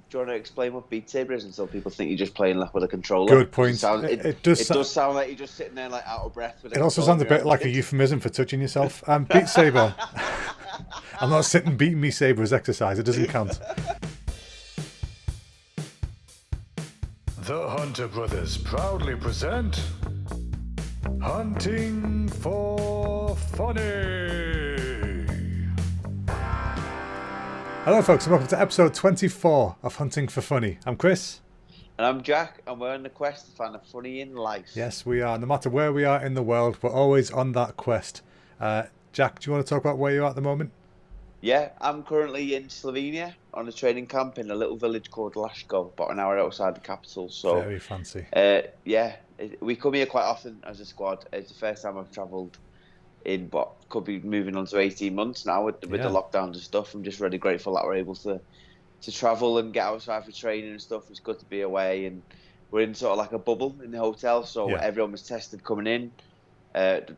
Do you want to explain what Beat Saber is until people think you're just playing like with a controller? Good point. It does sound like you're just sitting there like out of breath with a It also controller sounds a in your bit like a hand. euphemism for touching yourself. Beat Saber. I'm not sitting beating me saber as exercise. It doesn't count. The Hunter Brothers proudly present Hunting for Funny. Hello, folks, and welcome to episode 24 of Hunting for Funny. I'm Chris. And I'm Jack, and we're on the quest to find the funny in life. Yes, we are. No matter where we are in the world, we're always on that quest. Jack, do you want to talk about where you are at the moment? Yeah, I'm currently in Slovenia on a training camp in a little village called Lush, about an hour outside the capital. So Very fancy. We come here quite often as a squad. It's the first time I've travelled in, but could be moving on to 18 months now with the lockdowns and stuff. I'm just really grateful that we're able to travel and get outside for training and stuff. It's good to be away, and we're in sort of like a bubble in the hotel, so everyone was tested coming in,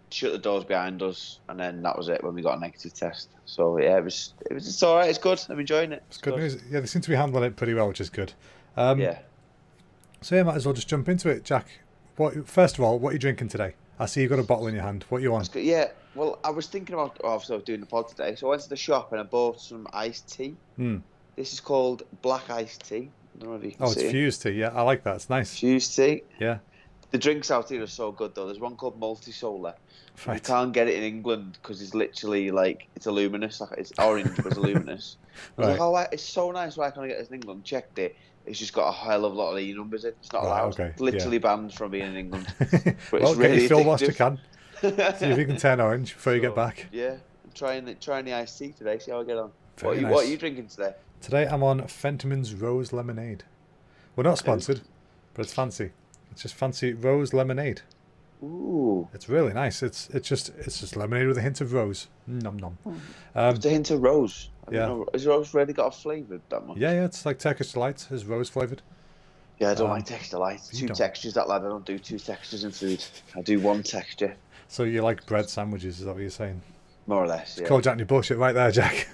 shut the doors behind us, and then that was it when we got a negative test. So yeah, it's all right. It's good. I'm enjoying it. It's good news. Yeah, they seem to be handling it pretty well, which is good. So yeah, might as well just jump into it, Jack. First of all, what are you drinking today? I see you've got a bottle in your hand. What are you on? Yeah, well, I was thinking about obviously doing the pod today, so I went to the shop and I bought some iced tea. This is called black iced tea. I don't know if you can see it's fused tea. Yeah, I like that. It's nice. Fused tea. Yeah. The drinks out here are so good though. There's one called Multi-Solar. Right. You can't get it in England because it's literally like it's a luminous, like it's orange but it's a luminous. I was like, it's so nice. Why can't I get this in England? Checked it. It's just got a hell of a lot of E numbers in. It's not allowed. Okay. It's literally banned from being in England. But well, get your fill whilst you can. See if you can turn orange before you get back. Yeah, I'm trying the iced tea today. See how I get on. Very nice. What are you drinking today? Today I'm on Fentiman's Rose Lemonade. We're not sponsored, but it's fancy. It's just fancy rose lemonade. Ooh, it's really nice. It's just lemonade with a hint of rose. Nom nom. Just a hint of rose. Has rose really got a flavour that much? Yeah. It's like Turkish delight. Is rose flavoured? Yeah, I don't like texture delight. Two textures, that lad. I don't do two textures in food. I do one texture. So you like bread sandwiches? Is that what you're saying? More or less. Yeah. Call Jack your bullshit right there, Jack.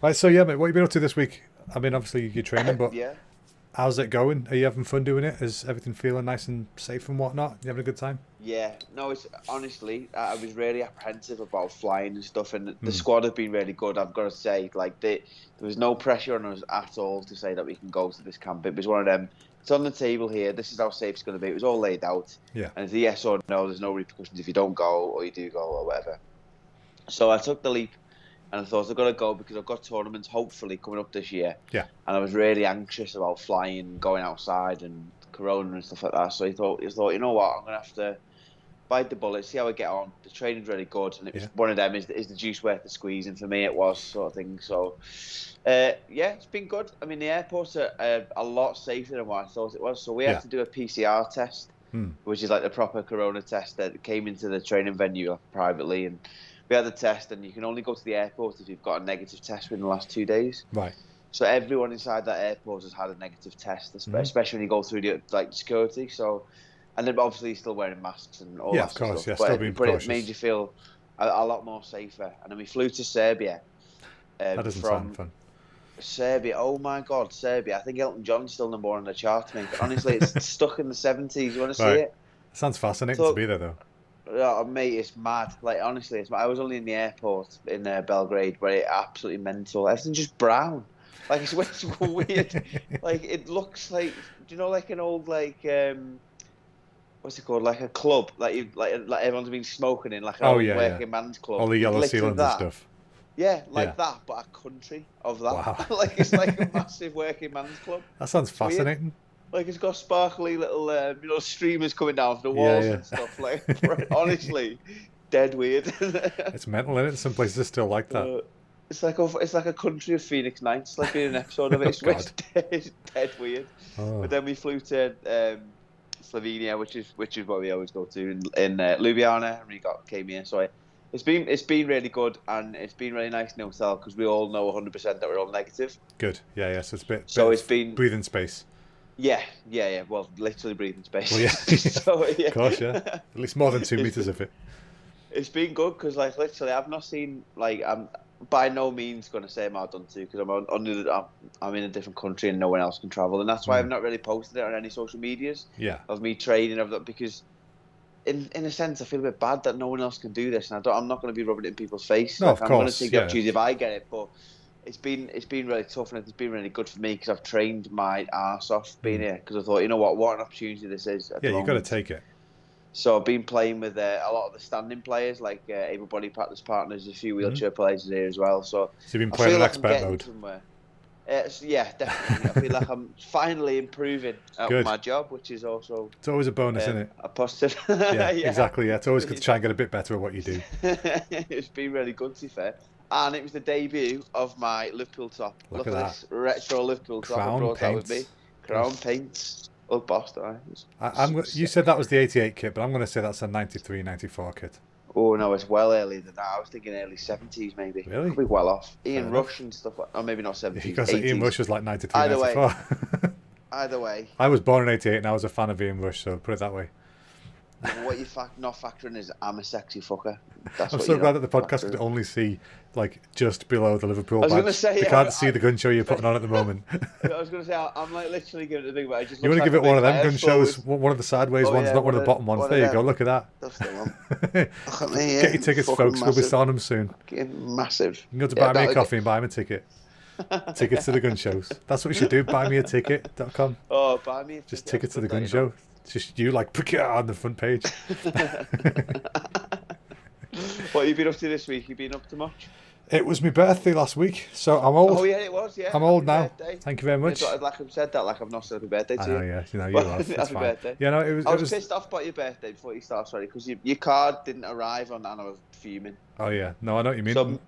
Right. So yeah, mate. What have you been up to this week? I mean, obviously you're training, but how's it going? Are you having fun doing it? Is everything feeling nice and safe and whatnot? You having a good time? Yeah, no, it's honestly, I was really apprehensive about flying and stuff, and the squad have been really good. I've got to say, like there was no pressure on us at all to say that we can go to this camp. It was one of them. It's on the table here. This is how safe it's going to be. It was all laid out. Yeah. And it's a yes or no. There's no repercussions if you don't go or you do go or whatever. So I took the leap. And I thought I've got to go because I've got tournaments hopefully coming up this year. Yeah. And I was really anxious about flying, going outside and Corona and stuff like that. So I thought, you know what, I'm going to have to bite the bullet, see how I get on. The training's really good. And it was one of them, is the juice worth the squeeze? And for me it was, sort of thing. So, it's been good. I mean, the airports are a lot safer than what I thought it was. So we had to do a PCR test, which is like the proper Corona test that came into the training venue privately. And we had the test, and you can only go to the airport if you've got a negative test within the last 2 days. Right. So everyone inside that airport has had a negative test, especially when you go through the security. So, and then obviously you're still wearing masks and all that. Yeah, of course. Stuff. Yeah, still being cautious. It made you feel a lot more safer. And then we flew to Serbia. That doesn't sound fun. Serbia, oh my God, Serbia! I think Elton John's still number one on the chart, mate. Honestly, it's stuck in the 70s. You want to see it? Sounds fascinating to be there, though. Oh, mate, it's mad. Like, honestly, it's mad. I was only in the airport in Belgrade, where it's absolutely mental. Everything's just brown. Like, it's weird. Like, it looks like, do you know, like an old, like, what's it called? Like a club. Like everyone's been smoking in, like an old working man's club. All the yellow ceilings and stuff. Yeah, that, but a country of that. Wow. Like, it's like a massive working man's club. That sounds fascinating. Like, it's got sparkly little, streamers coming down from the walls and stuff. Like, honestly, dead weird. It's mental, isn't it? Some places are still like that. It's like a country of Phoenix Nights, like being an episode of it. It's dead weird. Oh. But then we flew to Slovenia, which is what we always go to in Ljubljana, and we came here. So it's been really good, and it's been really nice in the hotel because we all know 100% that we're all negative. Good, yeah. So it's been breathing space. Yeah. Well, literally breathing space. Well, yeah. So, yeah. Of course, yeah. At least more than 2 meters of it. It's been good because, like, literally, I've not seen, like, by no means going to say am I done to, because I'm in a different country and no one else can travel, and that's why I've not really posted it on any social medias. Yeah. Of me training of that, because in a sense I feel a bit bad that no one else can do this, and I'm not going to be rubbing it in people's face. No, of I'm course, going to take the opportunity if I get it, but it's been really tough, and it's been really good for me because I've trained my arse off being here, because I thought, you know what an opportunity this is. Yeah, you've got to take it. So I've been playing with a lot of the standing players, like able-bodied practice partners, a few wheelchair players here as well. So you've been playing in expert mode. Yeah, definitely. I feel like I'm finally improving at my job, which is also... It's always a bonus, isn't it? A positive. Yeah, exactly. Yeah, it's always good to try and get a bit better at what you do. It's been really good, to be fair. And it was the debut of my Liverpool top. Look at this retro Liverpool top. I brought that with me. Crown paints. Old Boston. You said that was the 88 kit, but I'm going to say that's a 93, 94 kit. Oh, no, it's well earlier than that. I was thinking early 70s, maybe. Really? Could be well off. Ian Rush and stuff like that. Or maybe not 70s, because 80s. Ian Rush was like 93, 94. Either way. I was born in 88 and I was a fan of Ian Rush, so put it that way. What you're not factoring is I'm a sexy fucker. I'm so glad that the podcast could only see like just below the Liverpool badge. I was going to say, they can't see the gun show you're putting on at the moment. I was going to say, I'm like literally giving it a big way. You want to give it one of them gun shows, one of the sideways ones, not one of the bottom ones. There you go, look at that. That's the one. Look at me, get your tickets, folks. We'll be selling them soon. Massive. You can go to buy me a coffee and buy me a ticket. Tickets to the gun shows. That's what you should do. Buymeaticket.com. Oh, buy me a ticket. Just tickets to the gun show. Just you like on the front page. What have you been up to this week? You been up to much? It was my birthday last week, so I'm old. Oh yeah, it was. Yeah, I'm old now. Birthday. Thank you very much. Like I've said that, like I've not said happy birthday to you. I know, yeah, you have. That's fine. Birthday. Yeah, no, I was pissed off about your birthday before you started, sorry, because your card didn't arrive on that, and I was fuming. Oh yeah, no, I know what you mean.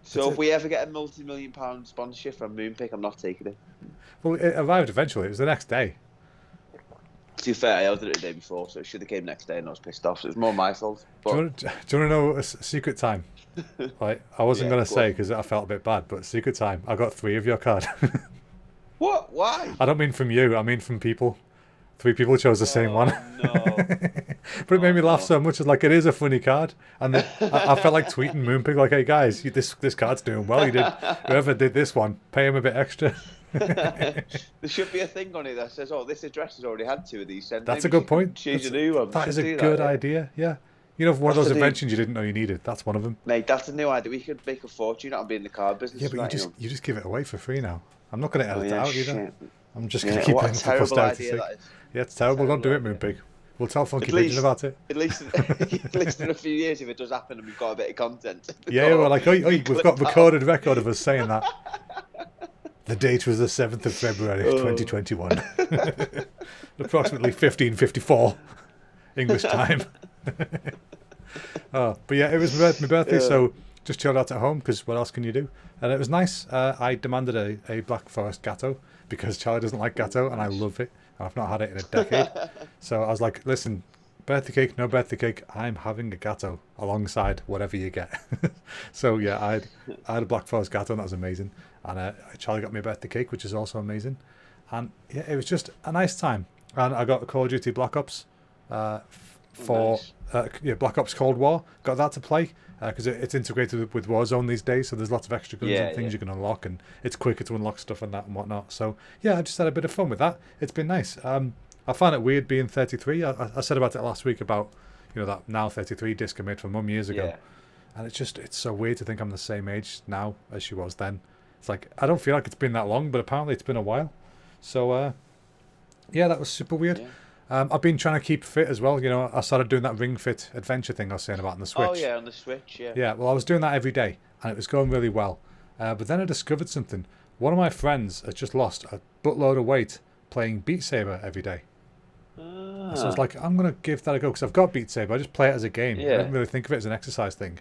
So if we ever get a multi-million-pound sponsorship from Moonpig, I'm not taking it. Well, it arrived eventually. It was the next day. To be fair, I ordered it the day before, so it should have came next day, and I was pissed off. So it was more my fault. But... Do you want to know a secret time? Like, I wasn't going to say because I felt a bit bad, but secret time. I got 3 of your card. What? Why? I don't mean from you. I mean from people. 3 people chose the same one. No. But it made me laugh so much. It's like, it is a funny card. And I felt like tweeting Moonpig, like, hey guys, this card's doing well. Whoever did this one, pay him a bit extra. There should be a thing on it that says, "Oh, this address has already had 2 of these." That's a good point. Choose a new one. That is a good idea. Yeah, you know, one of those inventions you didn't know you needed. That's one of them. Mate, that's a new idea. We could make a fortune out of being in the card business. Yeah, but you just give it away for free now. I'm not going to edit it out either. I'm just going to keep it for posterity. Yeah, it's terrible. Don't do it, Moonpig. We'll tell Funky Pigeon about it. At least in a few years, if it does happen and we've got a bit of content. Yeah, we're like, we've got recorded record of us saying that. The date was the 7th of February, 2021. Approximately 15:54 English time. But yeah, it was my birthday, so just chilled out at home because what else can you do? And it was nice. I demanded a Black Forest Gatto because Charlie doesn't like Gatto and I love it. I've not had it in a decade. So I was like, listen, birthday cake, no birthday cake, I'm having a Gatto alongside whatever you get. So yeah, I had a Black Forest Gatto and that was amazing. And Charlie got me a birthday cake, which is also amazing. And yeah, it was just a nice time. And I got Call of Duty Black Ops Black Ops Cold War. Got that to play because it's integrated with Warzone these days. So there's lots of extra guns and things you can unlock, and it's quicker to unlock stuff and that and whatnot. So yeah, I just had a bit of fun with that. It's been nice. I find it weird being 33. I said about it last week about that Now 33 disc I made for Mum years ago, and it's so weird to think I'm the same age now as she was then. It's like I don't feel like it's been that long, but apparently it's been a while. So yeah, that was super weird. I've been trying to keep fit as well. I started doing that Ring Fit adventure thing I was saying about on the Switch. Oh yeah, on the Switch, yeah. Yeah, well, I was doing that every day, and it was going really well. But then I discovered something. One of my friends has just lost a buttload of weight playing Beat Saber every day. So I was like, I'm going to give that a go, because I've got Beat Saber. I just play it as a game. I don't really think of it as an exercise thing.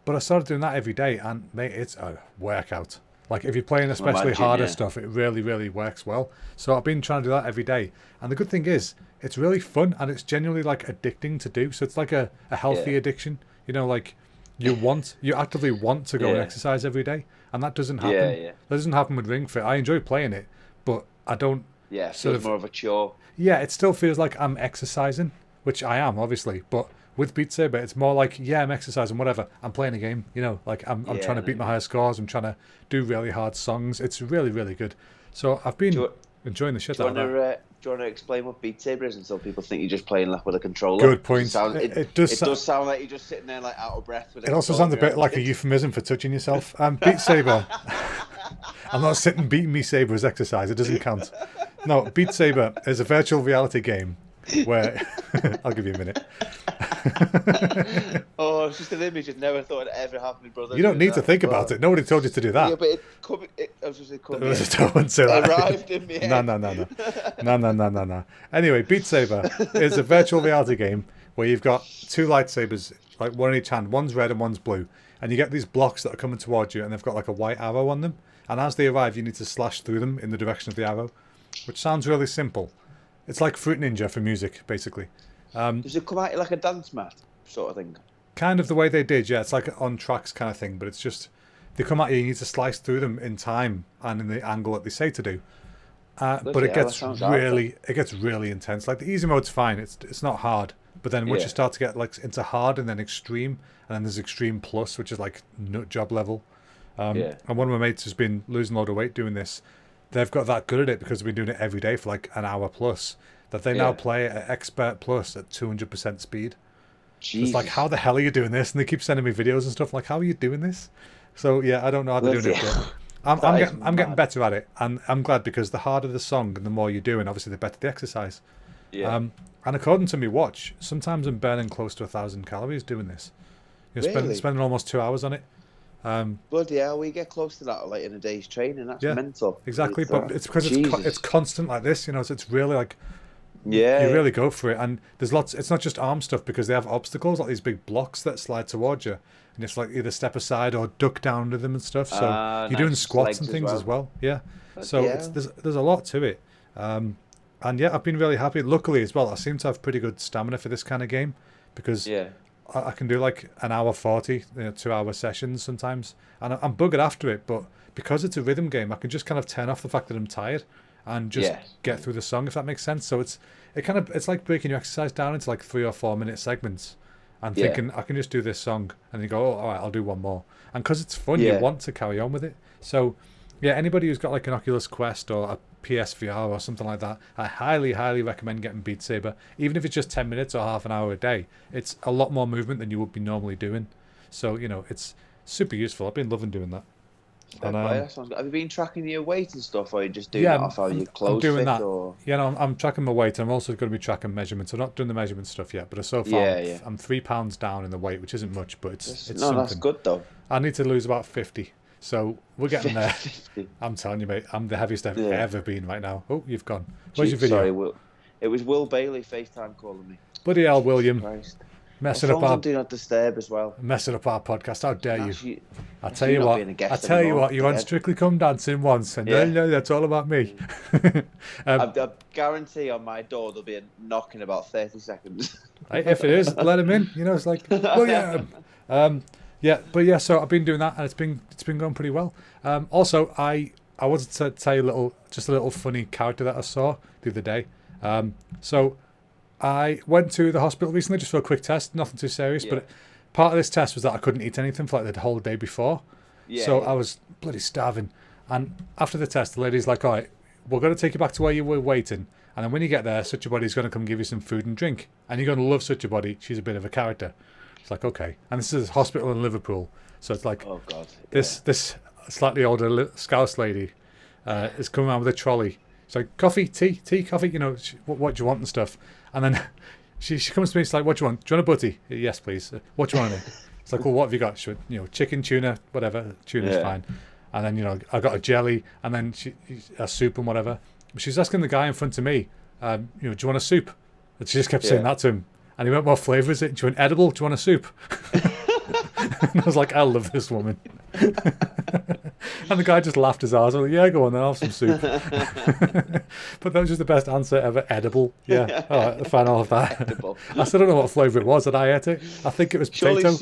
But I started doing that every day, and mate, it's a workout. Like, if you're playing especially harder stuff, it really, really works well. So I've been trying to do that every day. And the good thing is, it's really fun, and it's genuinely, like, addicting to do. So it's like a healthy addiction. Like, you actively want to go and exercise every day. And that doesn't happen. That doesn't happen with Ring Fit. I enjoy playing it, but I don't... Yeah, it feels more of a chore. Yeah, it still feels like I'm exercising, which I am, obviously. But With Beat Saber, it's more like, yeah, I'm exercising, whatever. I'm playing a game, you know, like I'm trying to beat my higher scores. I'm trying to do really hard songs. It's really, really good. So I've been enjoying the shit out of that. Do you want to explain what Beat Saber is until people think you're just playing like with a controller? Good point. It does sound like you're just sitting there like out of breath. With it also sounds a bit like a euphemism for touching yourself. Beat Saber. I'm not sitting beating me saber as exercise. It doesn't count. No, Beat Saber is a virtual reality game where I'll give you a minute. Oh, it's just an image. I've never thought it ever happened, brother. You don't need to think about it. Nobody told you to do that. Yeah, but I was just saying, don't say that. Arrived in me. No. Anyway, Beat Saber is a virtual reality game where you've got two lightsabers, like one in each hand. One's red and one's blue, and you get these blocks that are coming towards you, and they've got like a white arrow on them. And as they arrive, you need to slash through them in the direction of the arrow, which sounds really simple. It's like Fruit Ninja for music, basically. Does it come out like a dance mat sort of thing? Kind of the way they did, yeah. It's like an on tracks kind of thing, but it's just they come at you. You need to slice through them in time and in the angle that they say to do. But it gets really intense. Like the easy mode's fine. It's not hard. But then once you start to get like into hard and then extreme, and then there's extreme plus, which is like nut job level. And one of my mates has been losing a load of weight doing this. They've got that good at it because they've been doing it every day for like an hour plus. That they now play at Expert Plus at 200% speed. It's like, how the hell are you doing this? And they keep sending me videos and stuff like, how are you doing this? So yeah, I don't know how they're doing it. But I'm getting better at it, and I'm glad because the harder the song and the more you do, and obviously the better the exercise. Yeah. And according to me watch, sometimes I'm burning close to 1,000 calories doing this. You're spending almost 2 hours on it. Bloody hell, we get close to that like in a day's training. That's mental. Exactly, but it's because it's constant like this, you know. So it's really like you really go for it. And there's lots. It's not just arm stuff because they have obstacles like these big blocks that slide towards you, and it's like either step aside or duck down under them and stuff. So you're doing squats and things as well. Yeah. So there's a lot to it. And yeah, I've been really happy. Luckily as well, I seem to have pretty good stamina for this kind of game because I can do like an hour 40, 2 hour sessions sometimes, and I'm buggered after it. But because it's a rhythm game, I can just kind of turn off the fact that I'm tired and just get through the song, if that makes sense. So it's like breaking your exercise down into like 3 or 4 minute segments and thinking I can just do this song, and you go, oh, all right, I'll do one more. And because it's fun, you want to carry on with it. So yeah, anybody who's got like an Oculus Quest or a PSVR or something like that, I highly recommend getting Beat Saber. Even if it's just 10 minutes or half an hour a day, it's a lot more movement than you would be normally doing. So it's super useful. I've been loving doing that. And, have you been tracking your weight and stuff, or are you just doing that off how you close doing fit? That. Or... I'm tracking my weight. I'm also going to be tracking measurements. I'm not doing the measurement stuff yet, but so far I'm 3 pounds down in the weight, which isn't much, but it's something. That's good though. I need to lose about 50. So we're getting there. I'm telling you, mate, I'm the heaviest I've ever been right now. Oh, you've gone. Where's your video? Sorry, Will. It was Will Bailey FaceTime calling me. Bloody hell, William. Christ. Messing up our Do Not Disturb as well. Messing up our podcast. How dare you? I tell you what. You went Strictly Come Dancing once, and that's all about me. I guarantee on my door there'll be a knock in about 30 seconds. If it is, let him in. It's like William. So I've been doing that, and it's been going pretty well. Also, I wanted to tell you a little funny character that I saw the other day. So I went to the hospital recently just for a quick test, nothing too serious, but part of this test was that I couldn't eat anything for like the whole day before. I was bloody starving. And after the test, the lady's like, all right, we're going to take you back to where you were waiting. And then when you get there, Such a Body's going to come give you some food and drink. And you're going to love Such a Body. She's a bit of a character. It's like, okay. And this is a hospital in Liverpool. So it's like, oh God, this slightly older Scouse lady is coming around with a trolley. It's like, coffee, tea, coffee, what do you want and stuff. And then she comes to me, it's like, what do you want? Do you want a butty? Yes, please. What do you want in it? It's like, well, what have you got? She went, chicken, tuna, whatever. Tuna's fine. And then, I got a jelly, and then a soup and whatever. But she's asking the guy in front of me, do you want a soup? And she just kept saying that to him. And he went, what flavour is it? Do you want edible? Do you want a soup? And I was like, I love this woman. And the guy just laughed his ass. I was like, yeah, go on then, I'll have some soup. But that was just the best answer ever. Edible. Yeah. All right, fine, I'll have that. Edible. I still don't know what flavour it was that I ate it. I think it was potato.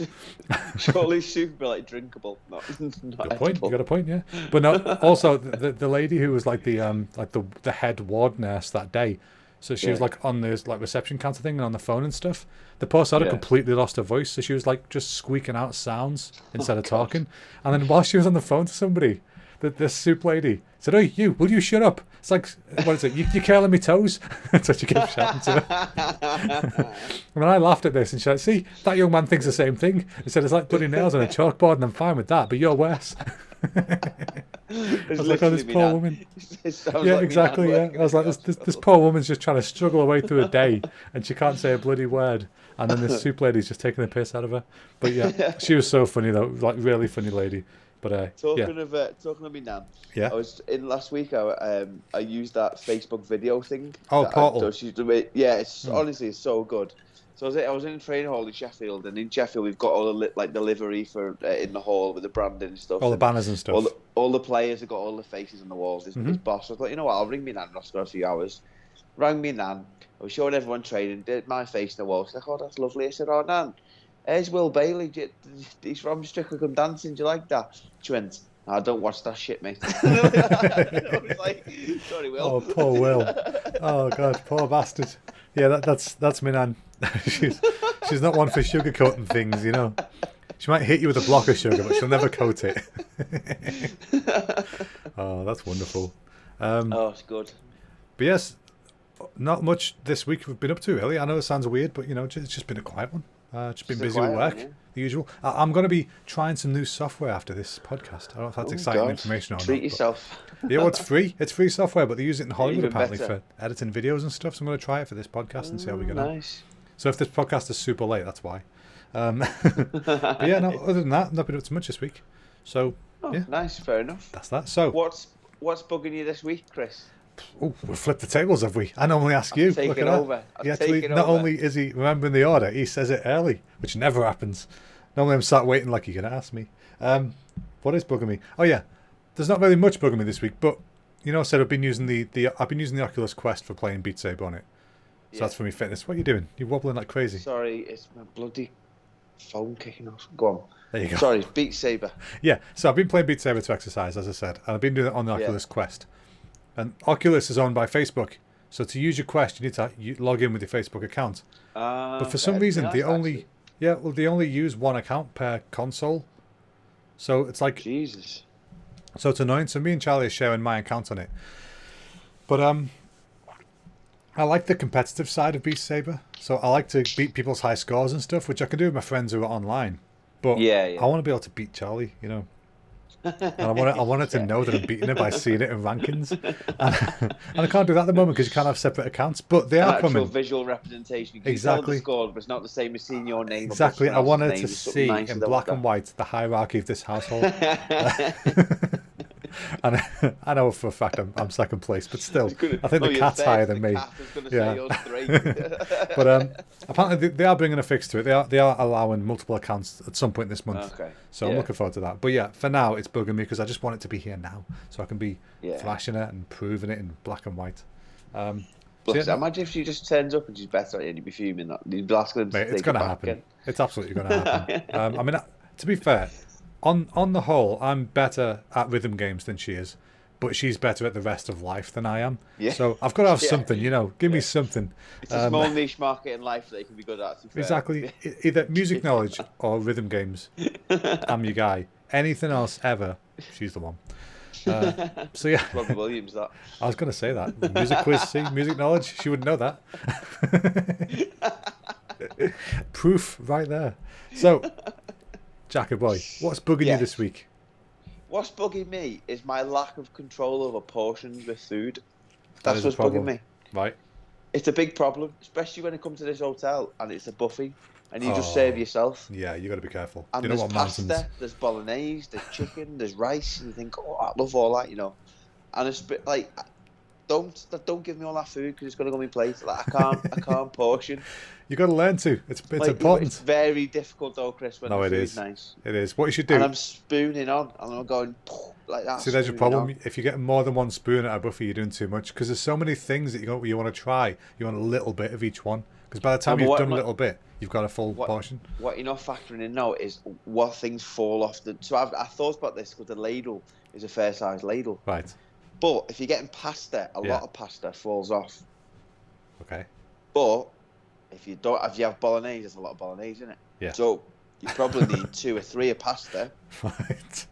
Surely soup would be like drinkable. Not good point. You got a point, yeah. But no, also the lady who was like the head ward nurse that day, So she was like on this like reception counter thing and on the phone and stuff. The poor sod had completely lost her voice, so she was like just squeaking out sounds instead of talking. And then while she was on the phone to somebody, this soup lady said, "Hey, you, will you shut up?" It's like, what is it? You're curling me toes? That's what she kept shouting to her. And I laughed at this and she said, "See, that young man thinks the same thing." He said, "It's like bloody nails on a chalkboard and I'm fine with that, but you're worse." I was like, "Oh, this poor woman." Yeah, exactly, yeah. I was like, this poor woman's just trying to struggle away through a day and she can't say a bloody word. And then this soup lady's just taking the piss out of her. But yeah, she was so funny though, like really funny lady. But talking of me nan, I was in last week. I used that Facebook video thing. Oh, Portal. So she's doing. Yeah, it's honestly it's so good. So I was in training hall in Sheffield, and in Sheffield we've got all the like the livery for in the hall with the branding and stuff. All the banners and stuff. All the players have got all the faces on the walls. His boss. I thought, you know what, I'll ring me nan. I've got a few hours. Rang me nan. I was showing everyone training. Did my face on the wall. She's like, "Oh, that's lovely." I said, "Oh, nan, here's Will Bailey. He's from Strictly Come Dancing. Do you like that?" She went, "I don't watch that shit, mate." I was like, "Sorry, Will." Oh, poor Will. Oh God, poor bastard. Yeah, that's my nan. she's not one for sugarcoating things, you know. She might hit you with a block of sugar, but she'll never coat it. Oh, that's wonderful. It's good. But yes, not much this week we've been up to, really. I know it sounds weird, but you know, it's just been a quiet one. Just been busy with work, the usual. I'm going to be trying some new software after this podcast. I don't know if that's exciting information or not. Treat yourself. Yeah, well, it's free. It's free software, but they use it in Hollywood Even apparently better. for editing videos and stuff. So I'm going to try it for this podcast and see how we get on. Nice. So if this podcast is super late, that's why. But yeah, no, other than that, not been up to much this week. So yeah, nice, fair enough. That's that. So what's bugging you this week, Chris? Oh, we've flipped the tables, have we? I normally ask you. Take it over. Not only is he remembering the order, he says it early, which never happens. Normally I'm sat waiting like you're going to ask me. What is bugging me? Oh yeah, there's not really much bugging me this week, but you know, I said I've been using the Oculus Quest for playing Beat Saber on it. So that's for me fitness. What are you doing? You're wobbling like crazy. Sorry, it's my bloody phone kicking off. Go on. There you go. Sorry, Beat Saber. Yeah, so I've been playing Beat Saber to exercise, as I said, and I've been doing it on the Oculus Quest. And Oculus is owned by Facebook, so to use your Quest, you need to log in with your Facebook account. But for some reason, they only use one account per console. So it's like Jesus. So it's annoying. So me and Charlie are sharing my account on it. But I like the competitive side of Beast Saber. So I like to beat people's high scores and stuff, which I can do with my friends who are online. But I want to be able to beat Charlie, you know. And I want it to know that I'm beating it by seeing it in rankings. And I can't do that at the moment because you can't have separate accounts. But they are coming. Visual representation. You can exactly. tell the score, but it's not the same as seeing your name. Exactly. I wanted to see in black and white the hierarchy of this household. And I know for a fact I'm second place, but still, I think the cat's higher than me. But apparently they are bringing a fix to it. They are allowing multiple accounts at some point this month. Okay. So I'm looking forward to that. But yeah, for now it's bugging me because I just want it to be here now, so I can be flashing it and proving it in black and white. Imagine if she just turns up and she's better at it and you'd be fuming that. You'd be asking them to it's going to happen. Again. It's absolutely going to happen. I mean, to be fair, on the whole, I'm better at rhythm games than she is, but she's better at the rest of life than I am. Yeah. So I've got to have something, you know. Give me something. It's a small niche market in life that you can be good at. Exactly. Either music knowledge or rhythm games. I'm your guy. Anything else ever, she's the one. So yeah. Robbie Williams, that. I was going to say that. Music quiz, see, music knowledge. She would know that. Proof right there. So, Jacker boy, what's bugging you this week? What's bugging me is my lack of control over portions with food. That's what's bugging me. Right. It's a big problem, especially when you come to this hotel and it's a buffet and you just serve yourself. Yeah, you got to be careful. And there's pasta, there's bolognese, there's chicken, there's rice, and you think, oh, I love all that, you know. And it's like, don't give me all that food because it's going to go on my plate. Like I can't portion. You got to learn to. It's important. It's very difficult though, Chris. When the food is nice. It is. What you should do. And I'm spooning on, and I'm going like that. See, there's your problem. If you get more than one spoon at a buffet, you're doing too much because there's so many things that you want to try. You want a little bit of each one because by the time you've done a little bit, you've got a full portion. What you're not factoring in now is what things fall off the. So I thought about this because the ladle is a fair size ladle. Right. But if you're getting pasta, a lot of pasta falls off. Okay. But if you have bolognese, there's a lot of bolognese in it. Yeah. So you probably need 2 or 3 of pasta. Right.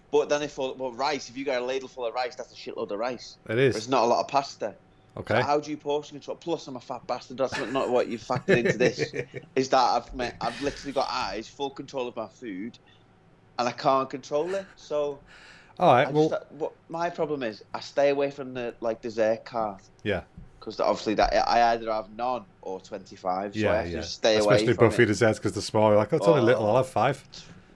But then rice, if you got a ladle full of rice, that's a shitload of rice. It is. There's not a lot of pasta. Okay. So how do you portion control? Plus, I'm a fat bastard. That's not what you factored into this. Is that I've literally got eyes, full control of my food, and I can't control it. So, all right. What my problem is, I stay away from the dessert cart. Yeah. Because obviously that I either have none or 25. So I have to stay away. Especially from buffet desserts because they're small. You're like, oh, it's only little. I'll have 5.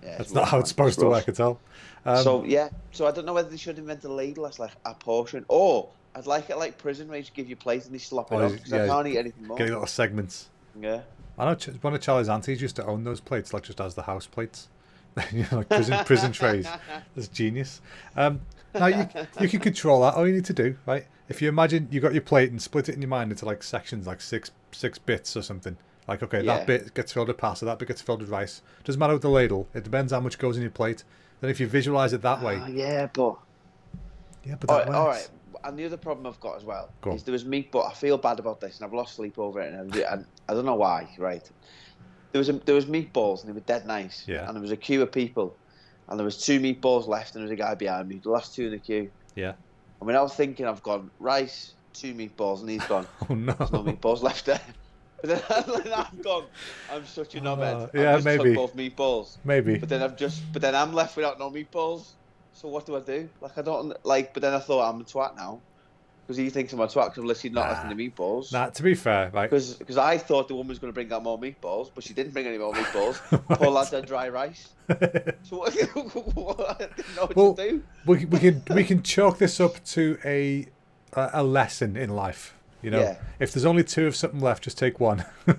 Yeah, that's not how it's supposed to work at all. So I don't know whether they should invent a ladle that's like a portion, or I'd like it like prison where you just give you a plate and they slop it up because I can't eat anything more. Get little segments. Yeah. I know one of Charlie's aunties used to own those plates, like just as the house plates. Like prison trays. That's genius. Now you can control that. All you need to do, right? If you imagine you got your plate and split it in your mind into like sections, like six bits or something. Like, okay, that bit gets filled with pasta, that bit gets filled with rice. Doesn't matter with the ladle. It depends how much goes in your plate. Then if you visualize it that way. But that all right. And the other problem I've got as well is there was meatball. I feel bad about this, and I've lost sleep over it, and I don't know why. Right? There was meatballs, and they were dead nice. Yeah. And there was a queue of people, and there was 2 meatballs left, and there was a guy behind me. The last 2 in the queue. Yeah. I mean, I was thinking, I've gone rice, 2 meatballs, and he's gone. Oh no! There's no meatballs left there. But then I've gone. I'm such a knobhead. Yeah, I've just maybe. took both meatballs. Maybe. But then I'm left without no meatballs. So what do I do? Like I don't like. But then I thought I'm a twat now, because he thinks I'm a twat because I've literally not left any meatballs. Nah, to be fair, right? Because I thought the woman was going to bring out more meatballs, but she didn't bring any more meatballs. Poor lad had dry rice. So what? I didn't know what to do. We can chalk this up to a lesson in life. You know, if there's only 2 of something left, just take 1. Yeah,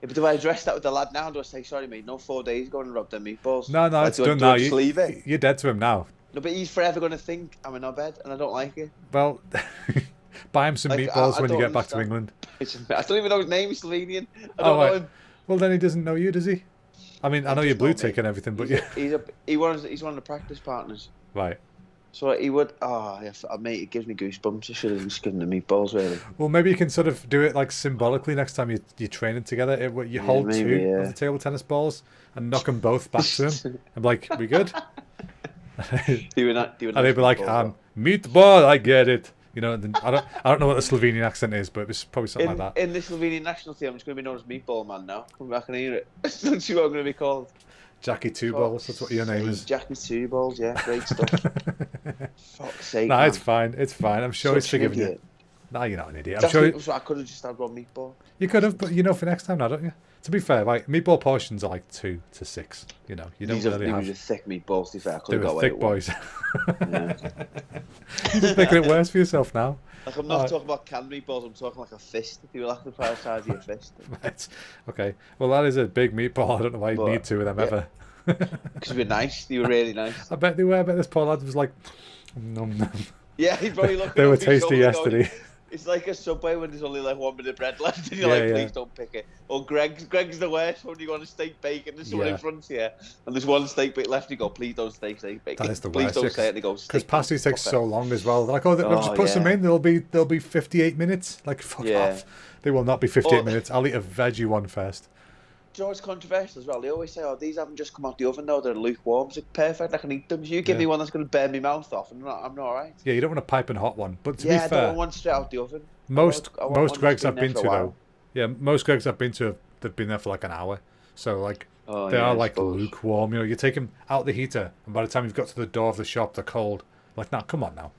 but do I address that with the lad now? Do I say, sorry, mate, no 4 days going and rob them meatballs? No, like, it's done now. Just leave it? You're dead to him now. No, but he's forever going to think I'm a knobhead and I don't like it. Well, buy him some meatballs when you get back to England. I don't even know his name. He's Slovenian. I don't know him. Well, then he doesn't know you, does he? I mean, I know you're blue tick and everything, but he's one of the practice partners. Right. So he would. Mate, it gives me goosebumps. I should have just given the meatballs, really. Well, maybe you can sort of do it like symbolically next time you're training together. You hold 2 of the table tennis balls and knock them both back to him. I'm like, we good? And they'd be like, meatball, I get it. You know, and I don't know what the Slovenian accent is, but it was probably something like that. In the Slovenian national team, I'm just going to be known as Meatball Man now. Come back and hear it. That's what I'm going to be called. Jackie 2 Balls, that's what your name is. Jackie 2 Balls, yeah, great stuff. Fuck's sake. No, it's fine. I'm sure he's forgiven you. No, you're not an idiot. I'm sure. So I could have just had 1 meatball. You could have, but you know, for next time now, don't you? To be fair, like meatball portions are like 2 to 6. You know, you don't really have. These are thick meatballs. To be fair, I could they have were got thick boys. You're just making it worse for yourself now. Like I'm not talking about canned meatballs. I'm talking like a fist. If you were like the price size of your fist. Right. Okay. Well, that is a big meatball. I don't know why you need 2 of them ever. Because they were nice. They were really nice. I bet they were. I bet this poor lad was like, nom nom. Yeah, he's probably looking. They were tasty yesterday. It's like a Subway when there's only like 1 bit of bread left, and you're like, please don't pick it. Or Greg's the worst when you want a steak bacon. There's someone in front here, and there's 1 steak bake left. You go, please don't steak bacon. That is the please worst. Don't say it. They go, because pasties take so long as well. They're like, we'll just put some in. They'll be 58 minutes. Like, fuck off. They will not be 58 minutes. I'll eat a veggie one first. Do you know what's controversial as well? They always say, these haven't just come out the oven though, they're lukewarm. It's perfect, I can eat them. So you give me one that's going to burn my mouth off, and I'm not alright. Yeah, you don't want a piping hot one. But to be fair, I don't want one straight out the oven. Most Greg's I've been to though, most Greg's I've been to, they've been there for like an hour. So like they are like lukewarm. You know, you take them out the heater, and by the time you've got to the door of the shop, they're cold. Like, nah, come on now.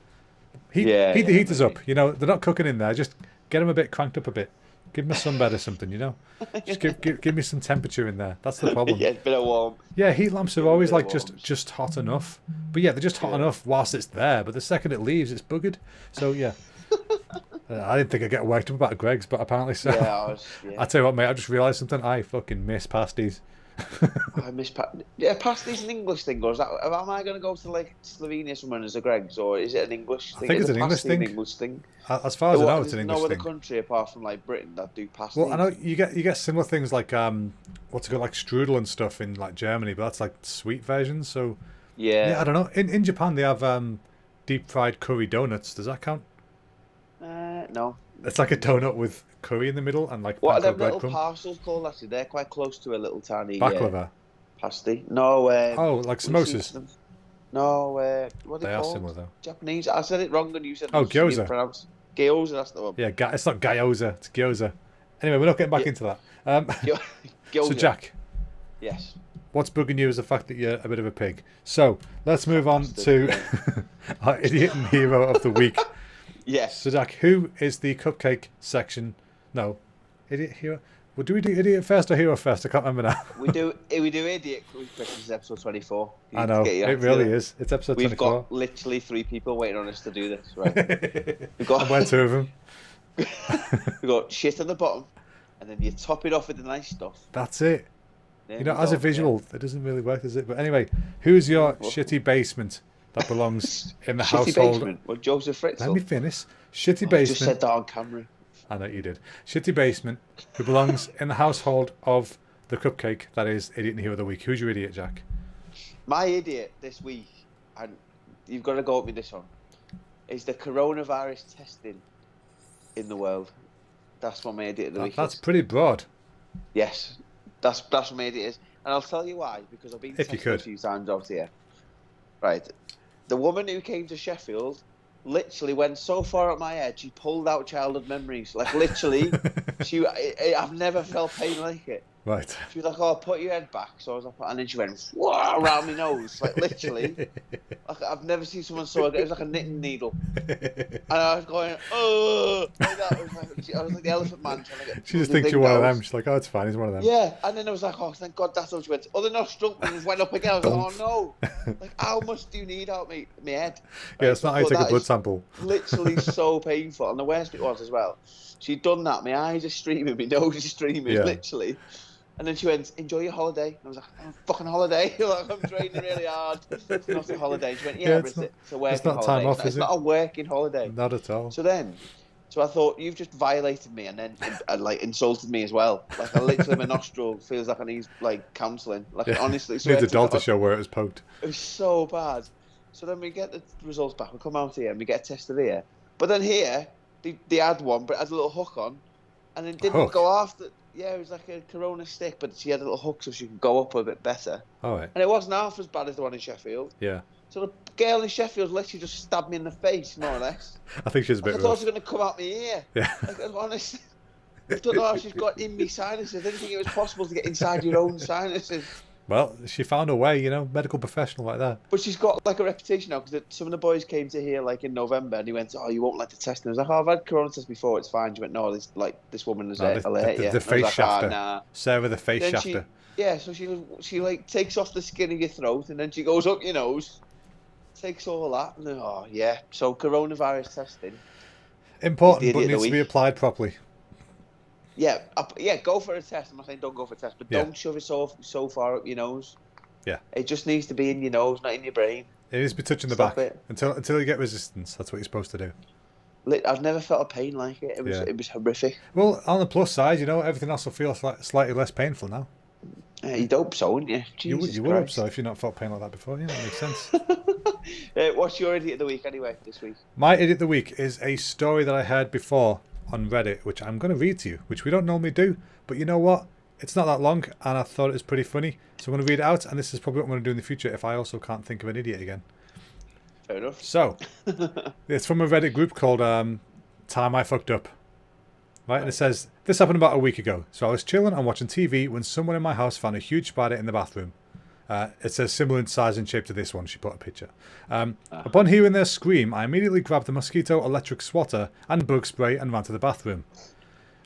Heat the heaters up. You know, they're not cooking in there. Just get them a bit cranked up a bit. Give me a sunbed or something, you know. Just give me some temperature in there. That's the problem. Yeah, it's a bit of warm. Yeah, heat lamps are always like just hot enough. But yeah, they're just hot enough whilst it's there. But the second it leaves, it's buggered. So yeah. I didn't think I'd get worked up about Greg's, but apparently so. Yeah, I tell you what, mate, I just realised something. I fucking miss pasties. I miss pasties an English thing, or is that? Am I going to go to like Slovenia somewhere and there's a Greg's, or is it an English thing? I think it's an English thing. As far as I know, it's an English thing. No other country apart from like Britain that do pasties. Well, I know you get similar things like what's it called, like strudel and stuff in like Germany, but that's like sweet versions. So yeah, I don't know. In Japan they have deep fried curry donuts. Does that count? No. It's like a donut with curry in the middle and like What are panko them little breadcrumb. parcels called? Actually, they're quite close to a little tiny Baklava. pasty. No. Oh, like what do you see samosas. to them? No. What are They they are called? similar though. Japanese. I said it wrong, and you said Oh, you gyoza. pronounced gyoza. That's the one. Yeah, it's not gyoza. It's gyoza. Anyway, we're not getting back into that. Gyoza. So, Jack, Yes. what's bugging you is the fact that you're a bit of a pig. So, let's move on to our idiot and hero of the week. Yes. So, Jack, who is the cupcake section? No, idiot hero. Well, do we do idiot first or hero first? I can't remember now. We do idiot quiz. This is episode 24. I know it really is. It's episode 24. We've got literally 3 people waiting on us to do this. Right. We've got. And we're 2 of them. We've got shit on the bottom, and then you top it off with the nice stuff. That's it. There You know, we as go, a visual, it doesn't really work, does it? But anyway, who's your shitty basement that belongs in the Shitty household? basement. Well, Joseph Fritzl. Let me finish. Shitty I basement. just said that on camera. I know you did. Shitty basement who belongs in the household of the cupcake that is idiot and hero of the week. Who's your idiot, Jack? My idiot this week, and you've got to go with me this one, is the coronavirus testing in the world. That's what my idiot of the week That's is. pretty broad. Yes, that's what my idiot is, and I'll tell you why. Because I've been tested a few times out here. Right, the woman who came to Sheffield literally went so far up my head, she pulled out childhood memories. Like literally, I've never felt pain like it. Right. She was like, "Oh, put your head back." So I was like, and then she went whoa, around my nose, like literally. Like I've never seen someone so. It was like a knitting needle, and I was going, "Oh!" Like that. I was like the Elephant Man trying to get. She just thinks you're one of them. She's like, "Oh, it's fine. He's one of them." Yeah, and then I was like, "Oh, thank God that's how she went." Other nostril went up again. I was like, "Oh no!" Like, how much do you need out me head? Yeah, it's not how you take a blood sample. Literally so painful, and the worst bit was as well. She'd done that. My eyes are streaming, my nose is streaming, literally. And then she went, "Enjoy your holiday." And I was like, "I'm on fucking holiday. Like, I'm training really hard. It's not a holiday." And she went, "Yeah, but it's a working holiday. Time off, it's not a working holiday." Not at all. So I thought, you've just violated me and then like insulted me as well. Like I literally, my nostril feels like I need like counselling. Like honestly, needs a doctor show where it was poked. It was so bad. So then we get the results back. We come out here and we get a test of here. But then here, they had one, but it had a little hook on, and it didn't go after. Yeah, it was like a Corona stick, but she had a little hook so she could go up a bit better. All right. And it wasn't half as bad as the one in Sheffield. Yeah. So the girl in Sheffield literally just stabbed me in the face, more or less. I think she's a bit I thought she was going to come out my ear. Yeah. Like, honestly, I don't know how she's got in me sinuses. I didn't think it was possible to get inside your own sinuses. Well, she found a way, medical professional like that. But she's got like a reputation now, because some of the boys came to here like in November and he went, "Oh, you won't like the test." And I was like, "Oh, I've had Corona test before, it's fine." She went, "No, this woman is the face shafter. Nah. Sarah the face shafter. So she like takes off the skin of your throat and then she goes up your nose, takes all that, and so coronavirus testing. Important, but needs to be applied properly. Yeah, go for a test. I'm not saying don't go for a test, but don't shove it so far up your nose. Yeah. It just needs to be in your nose, not in your brain. It needs to be touching the back until you get resistance. That's what you're supposed to do. I've never felt a pain like it. It was horrific. Well, on the plus side, everything else will feel slightly less painful now. You'd hope so, wouldn't you? You would hope so if you've not felt pain like that before. Yeah, that makes sense. What's your idiot of the week anyway this week? My idiot of the week is a story that I heard before on Reddit, which I'm going to read to you, which we don't normally do. But you know what? It's not that long, and I thought it was pretty funny. So I'm going to read it out, and this is probably what I'm going to do in the future if I also can't think of an idiot again. Fair enough. So, it's from a Reddit group called Time I Fucked Up. Right, and it says, "This happened about a week ago. So I was chilling and watching TV when someone in my house found a huge spider in the bathroom. It says similar in size and shape to this one." She put a picture. Upon hearing their scream, I immediately grabbed the mosquito electric swatter and bug spray and ran to the bathroom.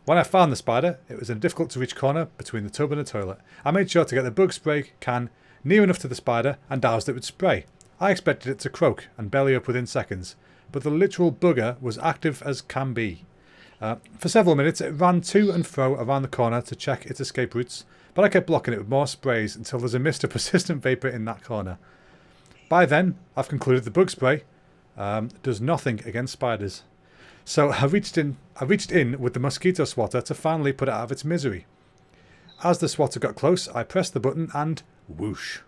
When I found the spider, it was in a difficult to reach corner between the tub and the toilet. I made sure to get the bug spray can near enough to the spider and doused it with spray. I expected it to croak and belly up within seconds, but the literal bugger was active as can be. For several minutes, it ran to and fro around the corner to check its escape routes, but I kept blocking it with more sprays until there's a mist of persistent vapour in that corner. By then, I've concluded the bug spray does nothing against spiders. So I reached in with the mosquito swatter to finally put it out of its misery. As the swatter got close, I pressed the button and whoosh.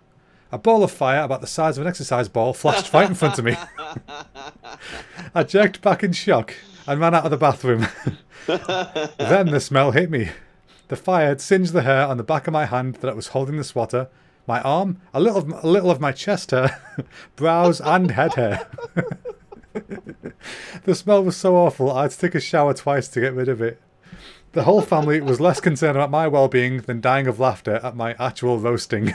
A ball of fire about the size of an exercise ball flashed right in front of me. I jerked back in shock and ran out of the bathroom. Then the smell hit me. The fire had singed the hair on the back of my hand that was holding the swatter, my arm, a little of my chest hair, brows and head hair. The smell was so awful I had to take a shower twice to get rid of it. The whole family was less concerned about my well-being than dying of laughter at my actual roasting.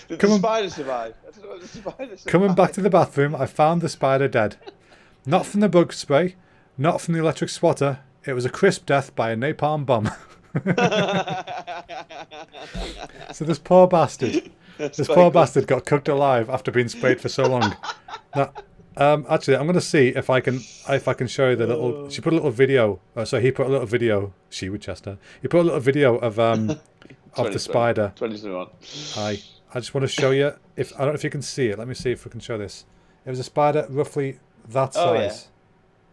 Did the spider survive? I don't know if the spider survived. Coming back to the bathroom, I found the spider dead. Not from the bug spray, not from the electric swatter. It was a crisp death by a napalm bomb. So this poor bastard got cooked alive after being sprayed for so long. Now, actually, I'm going to see if I can show you the little. She put a little video. He put a little video. She with Chester. He put a little video of the spider. 2021. I just want to show you. I don't know if you can see it. Let me see if we can show this. It was a spider roughly that size. Oh, yeah.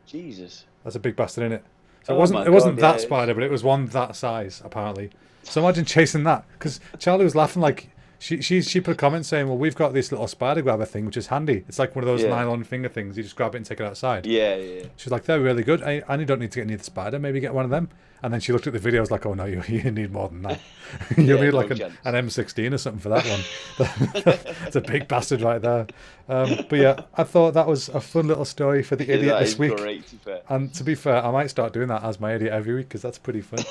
Jesus. That's a big bastard, isn't it? So it wasn't that spider, but it was one that size apparently. So imagine chasing that, because Charlie was laughing like she put a comment saying, "Well, we've got this little spider grabber thing, which is handy. It's like one of those nylon finger things. You just grab it and take it outside." Yeah. She's like, "They're really good. And you don't need to get near the spider. Maybe get one of them." And then she looked at the video. I was like, "Oh no, you need more than that. You'll need like an M16 or something for that one." It's a big bastard right there. But yeah, I thought that was a fun little story for the idiot this week. Great, to be fair. And to be fair, I might start doing that as my idiot every week because that's pretty fun.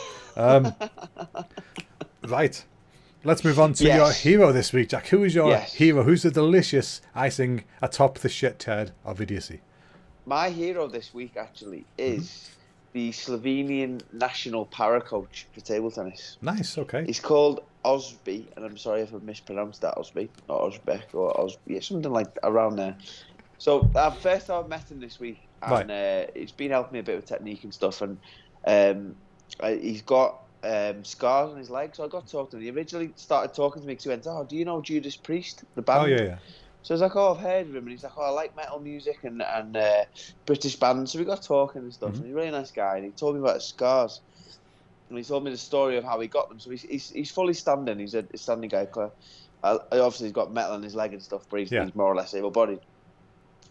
Right. Let's move on to your hero this week, Jack. Who is your hero? Who's the delicious icing atop the shit turd of idiocy? My hero this week actually is the Slovenian national para coach for table tennis. Nice, okay. He's called Osby, and I'm sorry if I mispronounced that, Osby, or Osbeck, or Osby, something like around there. So first I've met him this week, and he's been helping me a bit with technique and stuff, and he's got scars on his legs, so I got to talk to him. He originally started talking to me because he went, "Oh, do you know Judas Priest, the band?" Oh, yeah. So I was like, "Oh, I've heard of him," and he's like, "Oh, I like metal music and British bands." So we got talking and stuff, and he's a really nice guy, and he told me about his scars, and he told me the story of how he got them. So he's fully standing. He's a standing guy. Obviously, he's got metal in his leg and stuff, but he's more or less able-bodied.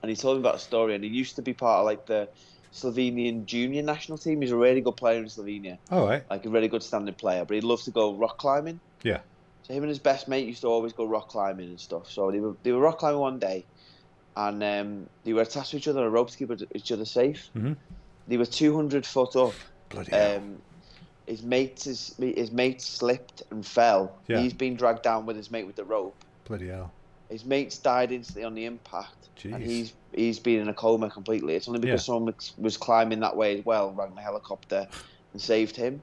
And he told me about a story, and he used to be part of like the Slovenian junior national team. He's a really good player in Slovenia. Oh, right. Like a really good standing player, but he'd love to go rock climbing. Yeah. So him and his best mate used to always go rock climbing and stuff. So they were rock climbing one day, and they were attached to each other on a rope to keep each other safe. Mm-hmm. They were 200 foot up. Bloody hell. His mate slipped and fell. Yeah. He's been dragged down with his mate with the rope. Bloody hell. His mate's died instantly on the impact. Jeez. And he's been in a coma completely. It's only because someone was climbing that way as well, rang the helicopter and saved him.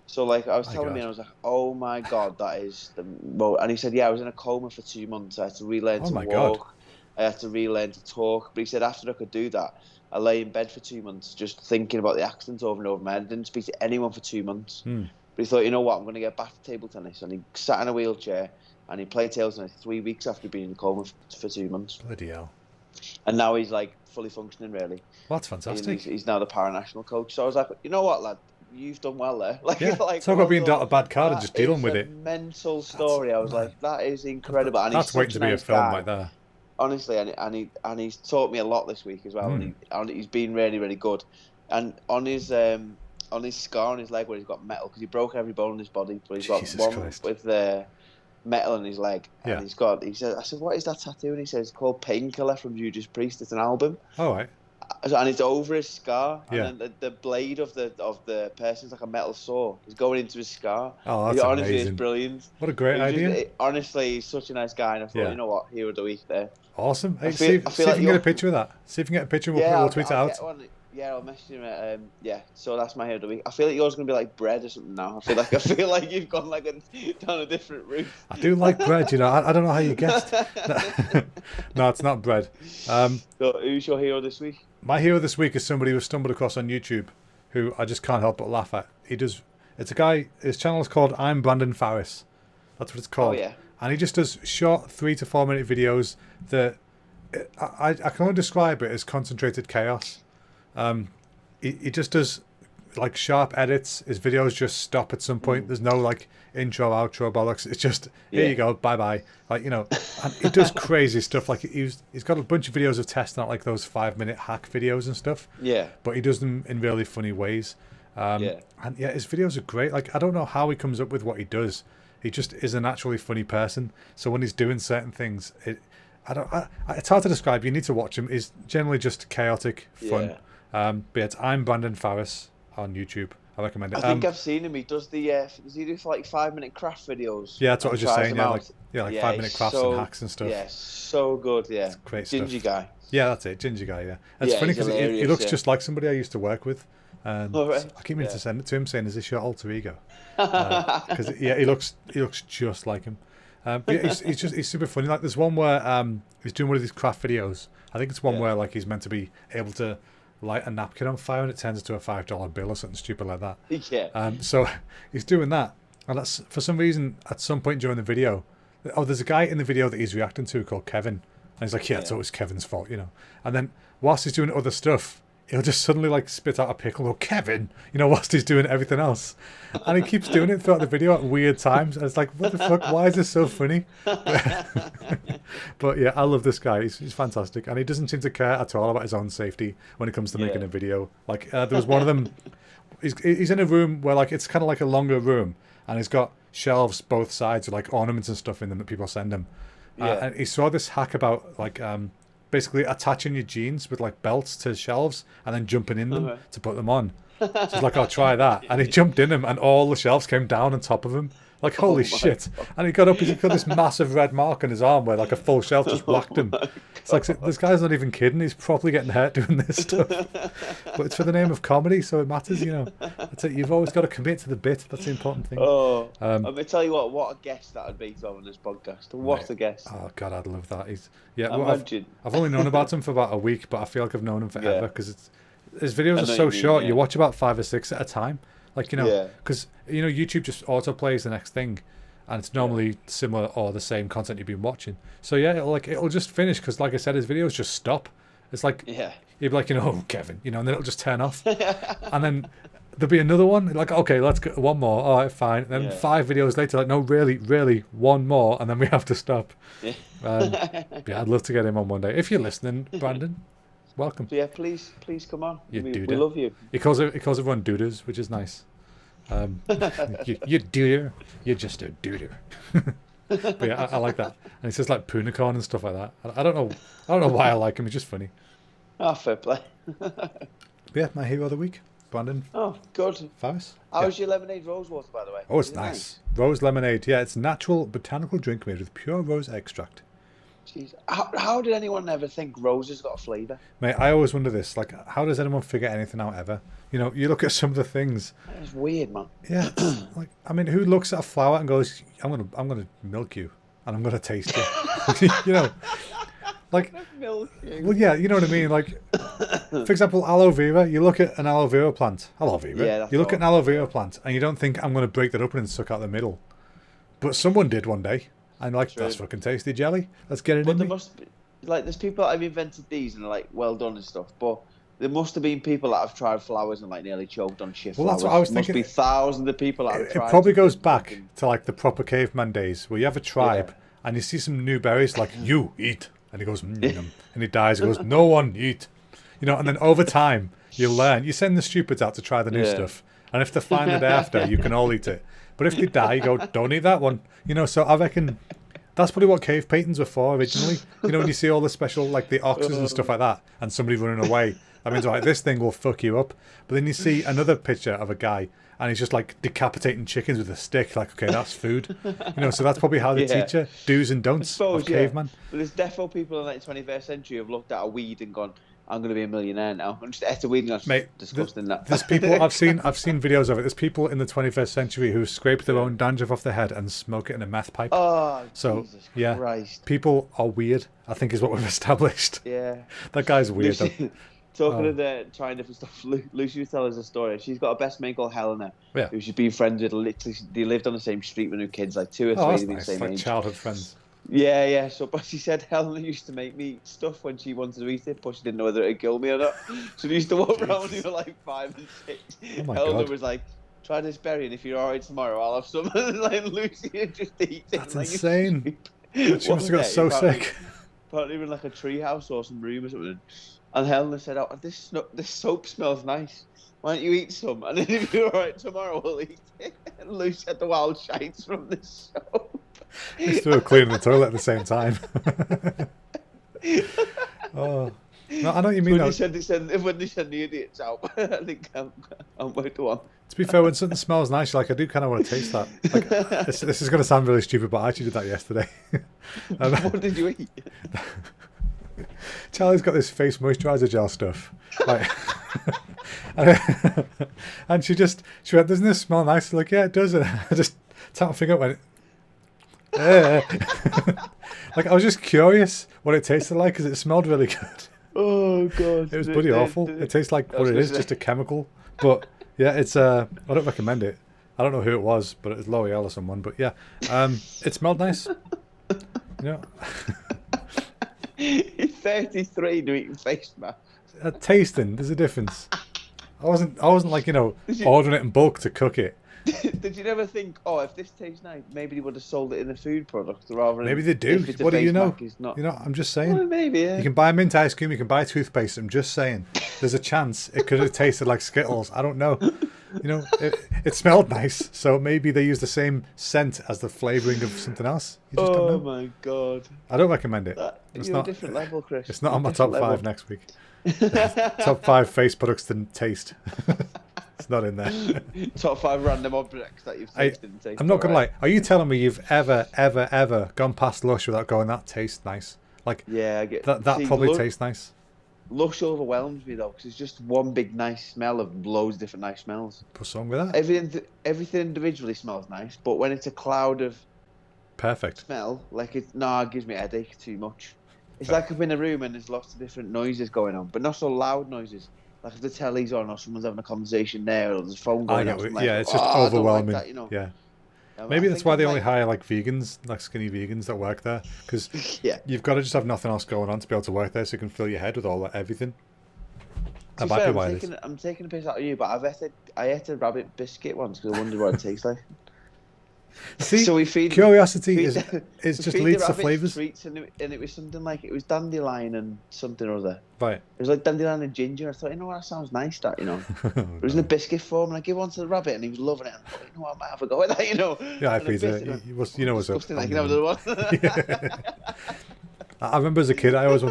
So like I was telling me, and I was like, "Oh my God, that is the most." And he said, "Yeah, I was in a coma for 2 months. I had to relearn to walk. God. I had to relearn to talk." But he said after I could do that, I lay in bed for 2 months just thinking about the accident over and over in my head. I didn't speak to anyone for 2 months. But he thought, you know what, I'm going to get back to table tennis. And he sat in a wheelchair and he played table tennis 3 weeks after being in a coma for 2 months. Bloody hell. And now he's like fully functioning, really. Well, that's fantastic. He's now the para-national coach. So I was like, you know what, lad? You've done well there. Like, yeah, it's not about being dealt a bad card and just dealing with it. Mental story. I was like, that is incredible. And that's waiting to be a film like that. Honestly, and he's taught me a lot this week as well. And he's been really, really good. And on his scar on his leg where he's got metal, because he broke every bone in his body, but he's got one with metal in his leg. Yeah. And I said, what is that tattoo? And he says, it's called Painkiller from Judas Priest. It's an album. Oh, right. And it's over his scar, yeah. and then the blade of the person's like a metal saw. He's going into his scar. Oh, that's honestly, amazing. It's brilliant. What a great idea. Honestly, he's such a nice guy, and I thought, you know what, hero of the week there. Awesome. Hey, see if you can get a picture of that. See if you can get a picture and we'll tweet it out. Yeah, I'll message him. So that's my hero of the week. I feel like yours is going to be like bread or something now. I feel like you've gone down a different route. I do like bread, you know. I don't know how you guessed. No, it's not bread. So who's your hero this week? My hero this week is somebody who stumbled across on YouTube, who I just can't help but laugh at. It's a guy. His channel is called I'm Brandon Farris. That's what it's called. Oh yeah. And he just does short 3 to 4 minute videos that I can only describe it as concentrated chaos. He just does like sharp edits. His videos just stop at some point. There's no like intro, outro bollocks. It's just here you go, bye bye. Like, you know, and he does crazy stuff. Like he's got a bunch of videos of testing out like those 5-minute hack videos and stuff. Yeah. But he does them in really funny ways. And his videos are great. Like, I don't know how he comes up with what he does. He just is a naturally funny person. So when he's doing certain things, it's hard to describe. You need to watch him. He's generally just chaotic fun. But I'm Brandon Farris on YouTube. I recommend it. I think I've seen him. He does does he do like 5-minute craft videos? Yeah, that's what I was just saying. Yeah, like 5-minute crafts and hacks and stuff. Yeah, so good. Yeah, it's great Ginger stuff. guy. Yeah, that's it. Ginger guy. Yeah, and it's funny because he looks just like somebody I used to work with. And I keep meaning to send it to him, saying, "Is this your alter ego?" Because he looks just like him. But yeah, he's super funny. Like there's one where he's doing one of these craft videos. I think it's one where like he's meant to be able to light a napkin on fire and it turns into a $5 bill or something stupid like that. Yeah. So he's doing that, and that's for some reason at some point during the video. Oh, there's a guy in the video that he's reacting to called Kevin, and he's like, "Yeah, it's always Kevin's fault," you know. And then whilst he's doing other stuff, he'll just suddenly like spit out a pickle or Kevin, you know, whilst he's doing everything else. And he keeps doing it throughout the video at weird times. And it's like, what the fuck? Why is this so funny? But yeah, I love this guy. He's fantastic. And he doesn't seem to care at all about his own safety when it comes to making a video. Like there was one of them, he's in a room where like, it's kind of like a longer room. And he's got shelves both sides with like ornaments and stuff in them that people send him. And he saw this hack about like, basically attaching your jeans with like belts to shelves and then jumping in them to put them on. So he's like, I'll try that. And he jumped in them and all the shelves came down on top of him. Like, holy shit. And he got up, he's got this massive red mark on his arm where like a full shelf just whacked him. It's like, this guy's not even kidding. He's probably getting hurt doing this stuff. But it's for the name of comedy, so it matters, you know. That's it. You've always got to commit to the bit. That's the important thing. I'm going to tell you what a guest that would be to have on this podcast. What a guest. Oh, God, I'd love that. I've only known about him for about a week, but I feel like I've known him forever because his videos are so short. You watch about 5 or 6 at a time. Like, you know, because, you know, YouTube just autoplays the next thing and it's normally similar or the same content you've been watching. So, yeah, it'll just finish because, like I said, his videos just stop. It's like, you'd be like, you know, oh, Kevin, you know, and then it'll just turn off. And then there'll be another one. Like, okay, let's go one more. All right, fine. And then 5 videos later, like, no, really, one more. And then we have to stop. Yeah, I'd love to get him on one day. If you're listening, Brandon. Welcome. So yeah, please come on. We love you. He calls everyone duders, which is nice. You duder. You're just a duder. But yeah, I like that. And he says like punicorn and stuff like that. I don't know why I like him. He's just funny. Oh, fair play. But yeah, my hero of the week, Brandon. Oh, good. Farris. How's your lemonade rose water, by the way? Oh, it's nice. Rose lemonade. Yeah, it's natural botanical drink made with pure rose extract. Jeez. How did anyone ever think roses got a flavour? Mate, I always wonder this. Like, how does anyone figure anything out ever? You know, you look at some of the things. It's weird, man. Yeah, like, I mean, who looks at a flower and goes, "I'm gonna milk you, and I'm gonna taste you," you know, like, milk you. Well, yeah, you know what I mean. Like, for example, aloe vera. You look at an aloe vera plant. Aloe vera. Yeah, you look at an aloe vera plant, and you don't think I'm gonna break that open and suck out the middle, but someone did one day. And like, that's fucking tasty jelly. Let's get it in. But there must be, like, there's people that have invented these and are like well done and stuff. But there must have been people that have tried flowers and like nearly choked on shit. Well, that's what I was thinking. Must be thousands of people that have tried. It probably goes back to like the proper caveman days where you have a tribe and you see some new berries, like you eat, and he goes and he dies. He goes, no one eat, you know. And then over time you learn. You send the stupids out to try the new stuff, and if they're fine the day after, you can all eat it. But if they die, you go, don't eat that one. You know, so I reckon that's probably what cave paintings were for originally. You know, when you see all the special, like the oxes and stuff like that, and somebody running away, that means, like, this thing will fuck you up. But then you see another picture of a guy, and he's just, like, decapitating chickens with a stick. Like, okay, that's food. You know, so that's probably how they teach you do's and don'ts of caveman. But there's defo people in the 21st century who have looked at a weed and gone, I'm going to be a millionaire now. I'm just ate a weed and I'm disgusting that. There's people, I've seen videos of it. There's people in the 21st century who scrape their own dandruff off their head and smoke it in a meth pipe. Oh, so, Jesus Christ. People are weird, I think is what we've established. Yeah. That guy's weird. Talking of trying different stuff, Lucy was telling us a story. She's got a best mate called Helena, who she's been friends with. Literally, they lived on the same street when they were kids, like 2 or 3 of the same like age. Childhood friends. Yeah. So, but she said Helen used to make me stuff when she wanted to eat it, but she didn't know whether it'd kill me or not. So we used to walk around when we were like 5 and 6. Oh my Helen God. was like, "Try this berry, and if you're alright tomorrow, I'll have some." And like Lucy would just eat it. That's like, insane. She must have got so sick. Probably in like a tree house or some room or something. And Helen said, "Oh, this soap smells nice. Why don't you eat some? And then if you're alright tomorrow, we'll eat it." And Lucy had the wild shites from the soap. Still cleaning the toilet at the same time. Oh, no, I know what you mean. When they send the idiots out, I think I'm with the one. To be fair, when something smells nice, you're like, I do kind of want to taste that. Like, this is going to sound really stupid, but I actually did that yesterday. What did you eat? Charlie's got this face moisturizer gel stuff, like, and she went, "Doesn't this smell nice?" Like, yeah, it does. And I just tapped my finger and went, like, I was just curious what it tasted like because it smelled really good. Oh God, it was bloody awful. It tastes like what it is, just a chemical. But yeah, it's I don't recommend it. I don't know who it was, but it was L'Oreal or someone. But yeah, it smelled nice. You know. You're 33 and eating face masks. Tasting, there's a difference. I wasn't like, ordering it in bulk to cook it. Did you never think, oh, if this tastes nice, maybe they would have sold it in a food product rather than... Maybe they do. What do you know? I'm just saying. Well, maybe, yeah. You can buy mint ice cream, you can buy toothpaste. I'm just saying. There's a chance it could have tasted like Skittles. I don't know. It smelled nice, so maybe they use the same scent as the flavouring of something else. You just don't know. Oh my God. I don't recommend it. You're a different level, Chris. It's not on my top 5 next week. Top 5 face products to taste. It's not in there. Top 5 random objects that you've tasted and tasted. I'm not going to lie. Are you telling me you've ever gone past Lush without going, that tastes nice? Like, yeah, I get that probably tastes nice. Lush overwhelms me though, because it's just one big nice smell of loads of different nice smells. What's wrong with that? Everything individually smells nice, but when it's a cloud of perfect smell, like it gives me a headache too much. It's like I'm in a room and there's lots of different noises going on, but not so loud noises. Like if the telly's on or someone's having a conversation there or there's a phone going on. Yeah, it's just overwhelming. Like that, Yeah. Maybe that's why they only hire like vegans, like skinny vegans that work there, because you've got to just have nothing else going on to be able to work there, so you can fill your head with all that everything. I'm taking a piss out of you, but I ate a rabbit biscuit once because I wondered what it tastes like. See, so curiosity is just leads to flavours. And it was something like, it was dandelion and something or other. Right. It was like dandelion and ginger. I thought, that sounds nice, that, It was in a biscuit form, and I gave one to the rabbit, and he was loving it. I thought, I might have a go at that, Yeah, I Peter. What's up? Like, another one. I remember as a kid, I always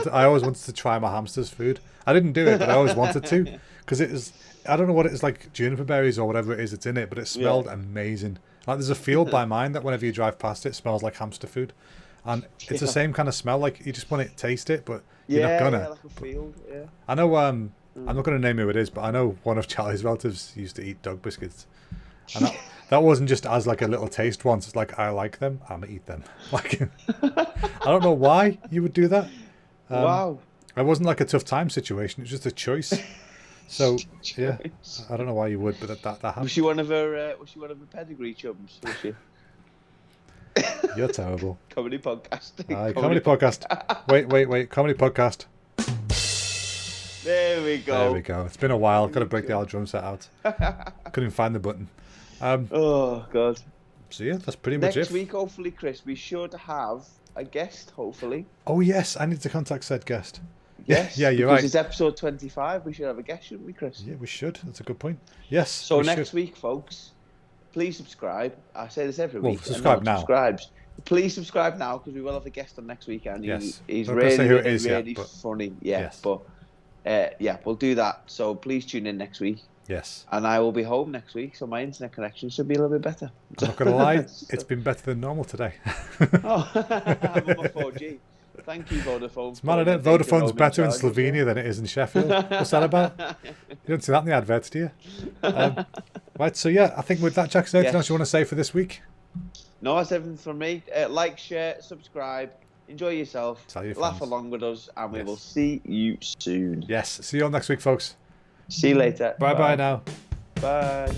wanted to try my hamster's food. I didn't do it, but I always wanted to, because it is, I don't know what it is, like juniper berries or whatever it is that's in it, but it smelled amazing. Like there's a field by mine that whenever you drive past it smells like hamster food, and it's the same kind of smell. Like you just want to taste it, but you're not gonna. Yeah, like a field. Yeah. I know. I'm not gonna name who it is, but I know one of Charlie's relatives used to eat dog biscuits, and that wasn't just as like a little taste once. It's like, I like them, I'm gonna eat them. Like I don't know why you would do that. Wow. It wasn't like a tough time situation. It was just a choice. So yeah, I don't know why you would, but that happened. Was she one of her pedigree chums? Was she? You're terrible. Comedy podcast. Comedy podcast. Wait. Comedy podcast. There we go. It's been a while. Got to break the old drum set out. Couldn't even find the button. Oh God. So yeah, that's pretty much it. Next week, hopefully, Chris, we should have a guest. Hopefully. Oh yes, I need to contact said guest. Yes. Yeah, you're right. It's episode 25. We should have a guest, shouldn't we, Chris? Yeah, we should. That's a good point. Yes. So next week, folks, please subscribe. I say this every week. Subscribe now. Please subscribe now, because we will have a guest on next week, and yes. he's really funny. Yeah, yes. But we'll do that. So please tune in next week. Yes. And I will be home next week, so my internet connection should be a little bit better. I'm not going to lie, it's been better than normal today. I'm on my 4G. Thank you, Vodafone. It's mad, isn't it? Vodafone's better in Slovenia than it is in Sheffield. What's that about? You don't see that in the adverts, do you? Right, so yeah, I think with that, Jack, is there anything else you want to say for this week? No, that's everything from me. Like, share, subscribe, enjoy yourself, laugh along with us, and we will see you soon. Yes, see you all next week, folks. See you later. Bye now. Bye.